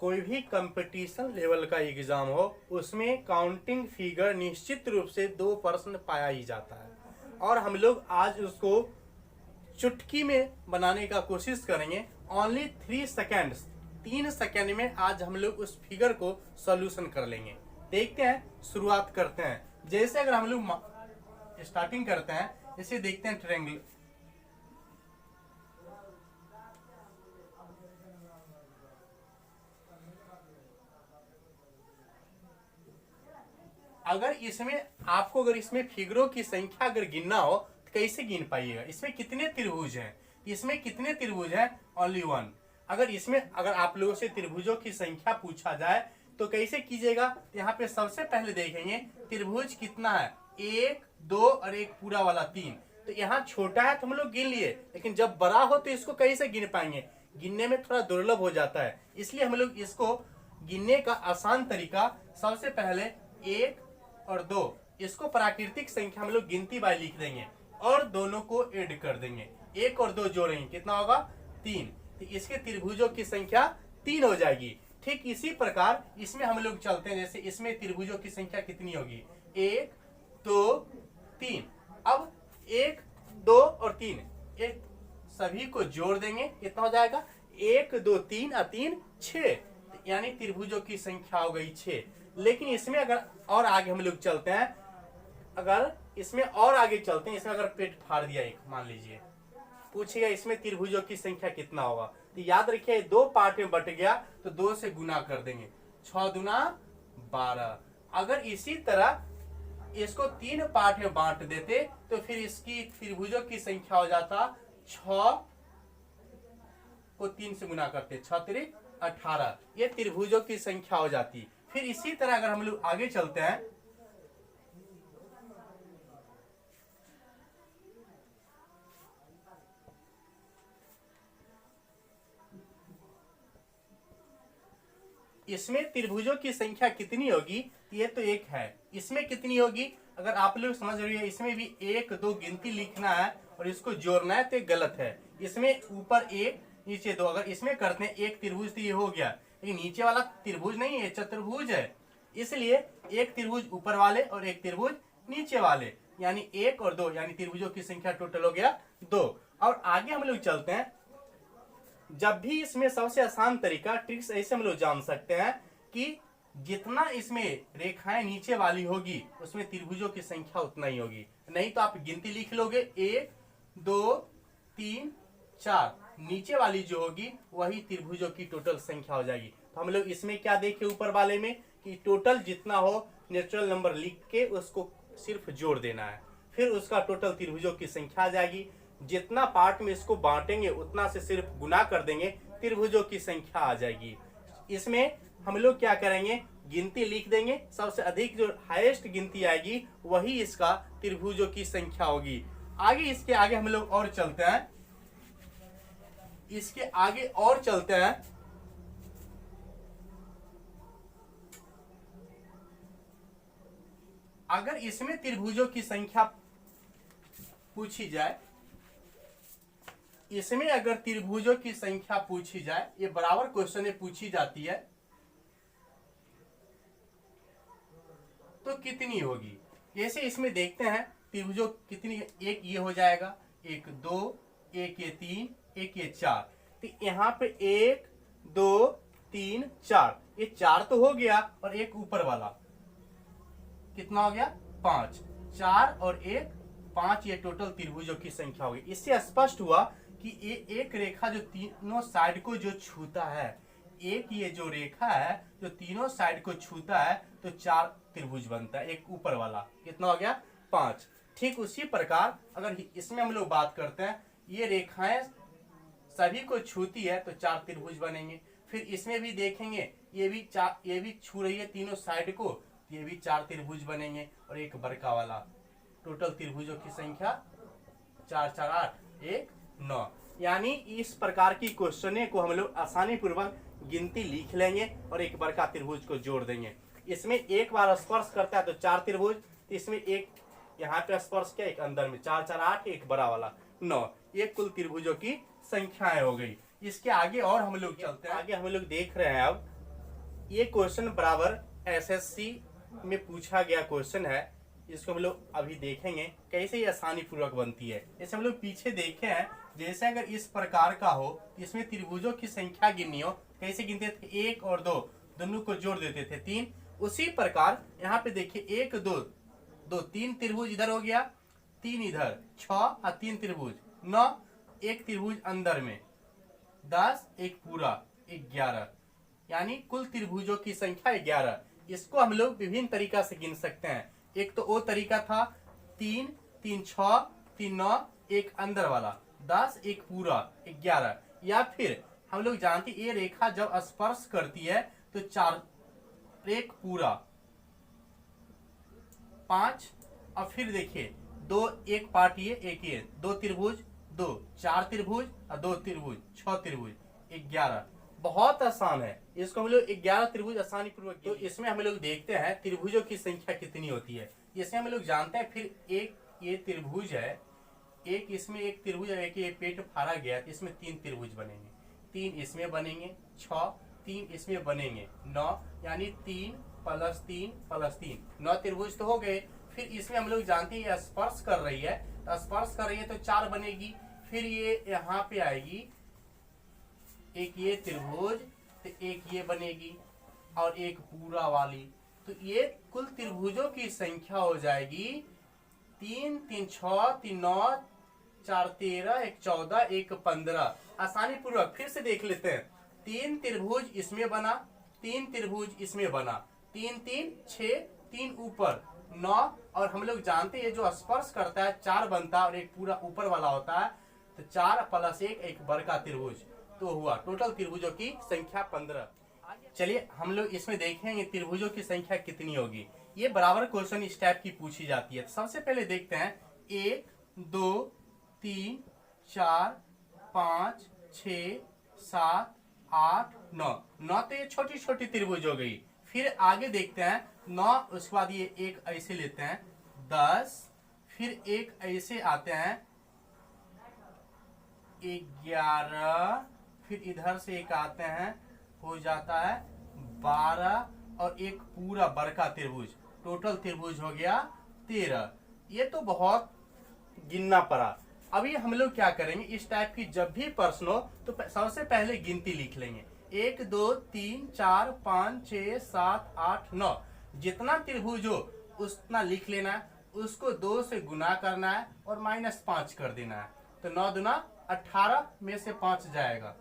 कोई भी competition level का एग्जाम हो उसमें काउंटिंग फिगर निश्चित रूप से 2 प्रश्न पाया ही जाता है और हम लोग आज उसको चुटकी में बनाने का कोशिश करेंगे। ओनली 3 सेकेंड्स, 3 सेकेंड में आज हम लोग उस फिगर को सॉल्यूशन कर लेंगे। देखते हैं, शुरुआत करते हैं। जैसे अगर हम लोग स्टार्टिंग करते हैं, इसे देखते हैं ट्रायंगल। अगर इसमें फिगरों की संख्या अगर गिनना हो तो कैसे गिन पाइएगा? इसमें कितने त्रिभुज हैं? इसमें कितने त्रिभुज हैं? ओनली 1। अगर आप लोगों से त्रिभुजों की संख्या पूछा जाए तो कैसे कीजिएगा? यहाँ पे सबसे पहले देखेंगे त्रिभुज कितना है, 1, 2 और एक पूरा वाला 3। तो यहाँ छोटा है तो हम लोग गिन लिए, लेकिन जब बड़ा हो तो इसको कैसे गिन पाएंगे? गिनने में थोड़ा दुर्लभ हो जाता है, इसलिए हम लोग इसको गिनने का आसान तरीका, सबसे पहले 1 और 2 इसको प्राकृतिक संख्या हम लोग गिनती बाय लिख देंगे और दोनों को ऐड कर देंगे। 1 और 2 जोड़ेंगे, कितना होगा? 3। तो इसके त्रिभुजों की संख्या 3 हो जाएगी। ठीक इसी प्रकार इसमें हम लोग चलते हैं। जैसे इसमें त्रिभुजों की संख्या कितनी होगी? 1, 2, 3। अब 1, 2 और 3 एक सभी को जोड़ देंगे, कितना हो जाएगा? 1, 2, 3 और 3 6, यानी त्रिभुजों की संख्या हो गई 6। लेकिन इसमें अगर और आगे हम लोग चलते हैं, इसमें अगर पेट फाड़ दिया एक, मान लीजिए, पूछिएगा इसमें त्रिभुजों की संख्या कितना होगा? तो याद रखिए 2 पार्ट में बट गया तो 2 से गुना कर देंगे, 6 दूना 12। अगर इसी तरह इसको 3 पार्ट में बांट देते तो फिर इसकी त्रिभुजों की संख्या हो जाता 6 को 3 से गुना करते, 6 त्रिक 18, ये त्रिभुजों की संख्या हो जाती। फिर इसी तरह अगर हम लोग आगे चलते हैं, इसमें त्रिभुजों की संख्या कितनी होगी? ये तो 1 है, इसमें कितनी होगी? अगर आप लोग समझ रही है, इसमें भी 1, 2 गिनती लिखना है और इसको जोड़ना है, तो ये गलत है। इसमें ऊपर 1 नीचे 2, अगर इसमें करते हैं एक त्रिभुज तो ये हो गया, लेकिन नीचे वाला त्रिभुज नहीं है, चतुर्भुज है, इसलिए एक त्रिभुज ऊपर वाले और एक त्रिभुज नीचे वाले, यानी 1 और 2, यानी त्रिभुजों की संख्या टोटल हो गया 2। और आगे हम लोग चलते हैं। जब भी इसमें सबसे आसान तरीका, ट्रिक्स ऐसे हम लोग जान सकते हैं कि जितना इसमें रेखाएं नीचे वाली होगी उसमें त्रिभुजों की संख्या उतना ही होगी। नहीं तो आप गिनती लिख लोगे, 1, 2, 3, 4, नीचे वाली जो होगी वही त्रिभुजों की टोटल संख्या हो जाएगी। तो हम लोग इसमें क्या देखे ऊपर वाले में कि टोटल जितना हो नेचुरल नंबर लिख के उसको सिर्फ जोड़ देना है, फिर उसका टोटल त्रिभुजों की संख्या आ जाएगी। जितना पार्ट में इसको बांटेंगे उतना से सिर्फ गुना कर देंगे, त्रिभुजों की संख्या आ जाएगी। इसमें हम लोग क्या करेंगे? गिनती लिख देंगे, सबसे अधिक जो हाईएस्ट गिनती आएगी वही इसका त्रिभुजों की संख्या होगी। इसके आगे हम लोग और चलते हैं, अगर इसमें त्रिभुजों की संख्या पूछी जाए, अगर त्रिभुजों की संख्या पूछी जाए, ये बराबर क्वेश्चन में पूछी जाती है, तो कितनी होगी? जैसे इसमें देखते हैं त्रिभुजों कितनी, एक ये हो जाएगा, 1, 2, एक ये 3, एक ये 4। तो यहाँ पे 1, 2, 3, 4, ये 4 तो हो गया, और एक ऊपर वाला कितना हो गया? 5। 4 और 1 5, ये टोटल त्रिभुजों की संख्या होगी। इससे स्पष्ट हुआ कि ये एक रेखा जो तीनों साइड को जो छूता है, ये जो रेखा है जो तीनों साइड को छूता है, तो 4 त्रिभुज बनता है। एक ऊपर वाला कितना हो गया? 5। ठीक उसी प्रकार अगर इसमें हम लोग बात करते हैं, ये रेखाएं सभी को छूती है तो 4 त्रिभुज बनेंगे। फिर इसमें भी देखेंगे, ये भी छू रही है तीनों साइड को, ये भी 4 त्रिभुज बनेंगे, और एक बड़का वाला। टोटल त्रिभुजों की संख्या 4, 4, 8, 1, 9। यानी इस प्रकार की क्वेश्चन को हम लोग आसानी पूर्वक गिनती लिख लेंगे और एक बड़का त्रिभुज को जोड़ देंगे। इसमें एक बार स्पर्श करता है तो 4 त्रिभुज, इसमें एक यहाँ पे स्पर्श किया, एक अंदर में, 4, 4, 8, एक बड़ा वाला 9, ये कुल त्रिभुजों की संख्याएं हो गई। इसके आगे और हम लोग चलते हैं। आगे हम लोग देख रहे हैं अब ये क्वेश्चन बराबर एसएससी में पूछा गया क्वेश्चन है। इसको हम लोग अभी देखेंगे कैसे ये आसानी पूर्वक बनती है। जैसे हम लोग पीछे देखे हैं, जैसे अगर इस प्रकार का हो तो इसमें त्रिभुजों की संख्या गिननी हो, कैसे गिनते थे? 1 और 2 दोनों को जोड़ देते थे 3। उसी प्रकार यहाँ पे देखिए 1 2 2 3 त्रिभुज इधर हो गया, 3 इधर, 6 और 3 त्रिभुज 9, एक त्रिभुज अंदर में 10, एक पूरा 11, यानी कुल त्रिभुजों की संख्या 11। इसको हम लोग विभिन्न तरीका से गिन सकते हैं। एक तो वो तरीका था 3 3 6 3 9, एक अंदर वाला 10, एक पूरा 11, या फिर हम लोग जानते ये रेखा जब स्पर्श करती है तो 4, एक पूरा 5, और फिर देखिए 2, एक पार्ट ये 2 त्रिभुज 2, 4 त्रिभुज और 2 त्रिभुज 6 त्रिभुज 11। बहुत आसान है, इसको हम लोग 11 त्रिभुज आसानी पूर्वक। तो इसमें हम लोग देखते हैं त्रिभुजों की संख्या कितनी होती है। इसमें हम लोग जानते हैं, फिर एक ये त्रिभुज है, एक इसमें एक त्रिभुज है, एक ये पेट फाड़ा गया, इसमें 3 त्रिभुज बनेंगे, 3 इसमें बनेंगे 6, 3 इसमें बनेंगे 9, यानी 3 + 3 + 3 9 त्रिभुज तो हो गए। फिर इसमें हम लोग जानते हैं ये स्पर्श कर रही है, तो स्पर्श कर रही है तो 4 बनेगी। फिर ये यहाँ पे आएगी, एक ये त्रिभुज, तो एक ये बनेगी और एक पूरा वाली, तो ये कुल त्रिभुजों की संख्या हो जाएगी 3 3 6 3 9 4 13 1 14 1 15। आसानी पूर्वक फिर से देख लेते हैं। 3 त्रिभुज इसमें बना, 3 त्रिभुज इसमें बना, 3 3 6, 3 ऊपर 9, और हम लोग जानते हैं जो स्पर्श करता है 4 बनता है और एक पूरा ऊपर वाला होता है, तो 4 + 1 एक बड़का त्रिभुज, तो हुआ टोटल त्रिभुजों की संख्या 15। चलिए हम लोग इसमें देखेंगे त्रिभुजों की संख्या कितनी होगी। ये बराबर क्वेश्चन इस टाइप की पूछी जाती है। सबसे पहले देखते हैं 1 2 3 4 5 6 7 8 9 9, तो ये छोटी छोटी त्रिभुज हो गई। फिर आगे देखते हैं 9, उसके बाद ये एक ऐसे लेते हैं 10, फिर एक ऐसे आते हैं 11, फिर इधर से एक आते हैं, हो जाता है 12, और एक पूरा बड़का त्रिभुज, टोटल त्रिभुज हो गया 13। ये तो बहुत गिनना पड़ा। अभी हम लोग क्या करेंगे, इस टाइप की जब भी प्रश्न हो तो सबसे पहले गिनती लिख लेंगे, 1 2 3 4 5 6 7 8 9, जितना त्रिभुज हो उतना लिख लेना है, उसको 2 से गुना करना है और -5 कर देना है, तो 9 दूना 18 में से 5 जाएगा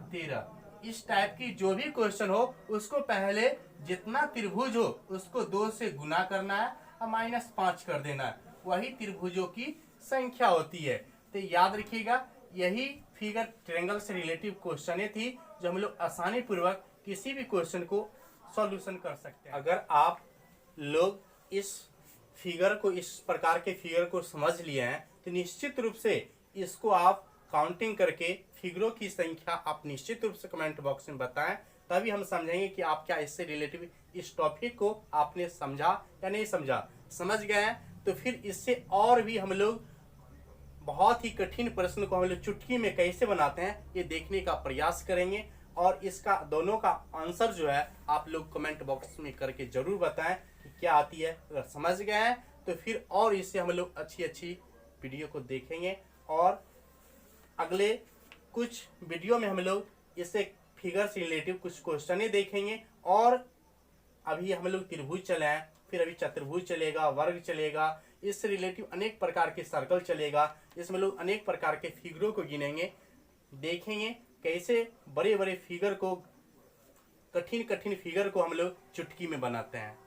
13। इस टाइप की जो भी क्वेश्चन हो उसको पहले जितना त्रिभुज हो उसको 2 से गुना करना है और -5 कर देना है, वही त्रिभुजों की संख्या होती है। तो याद रखिएगा, यही फिगर ट्रायंगल से रिलेटिव क्वेश्चन थी जो हम लोग आसानी पूर्वक किसी भी क्वेश्चन को सॉल्यूशन कर सकते हैं। अगर आप लोग इस फिगर को, इस प्रकार के फिगर को समझ लिए हैं तो निश्चित रूप से इसको आप काउंटिंग करके फिगरों की संख्या आप निश्चित रूप से कमेंट बॉक्स में बताएं, तभी हम समझेंगे कि आप क्या इससे रिलेटिव इस टॉपिक को आपने समझा या नहीं समझा। समझ गए हैं तो फिर इससे और भी हम लोग बहुत ही कठिन प्रश्न को हम लोग चुटकी में कैसे बनाते हैं ये देखने का प्रयास करेंगे, और इसका दोनों का आंसर जो है आप लोग कमेंट बॉक्स में करके जरूर बताएं कि क्या आती है। अगर समझ गए हैं तो फिर और इससे हम लोग अच्छी अच्छी वीडियो को देखेंगे, और अगले कुछ वीडियो में हम लोग इससे फिगर से रिलेटिव कुछ क्वेश्चन देखेंगे। और अभी हम लोग त्रिभुज चले हैं, फिर अभी चतुर्भुज चलेगा, वर्ग चलेगा, इससे रिलेटिव अनेक प्रकार के सर्कल चलेगा, इसमें लोग अनेक प्रकार के फिगरों को गिनेंगे, देखेंगे कैसे बड़े बड़े फिगर को, कठिन कठिन फिगर को हम लोग चुटकी में बनाते हैं।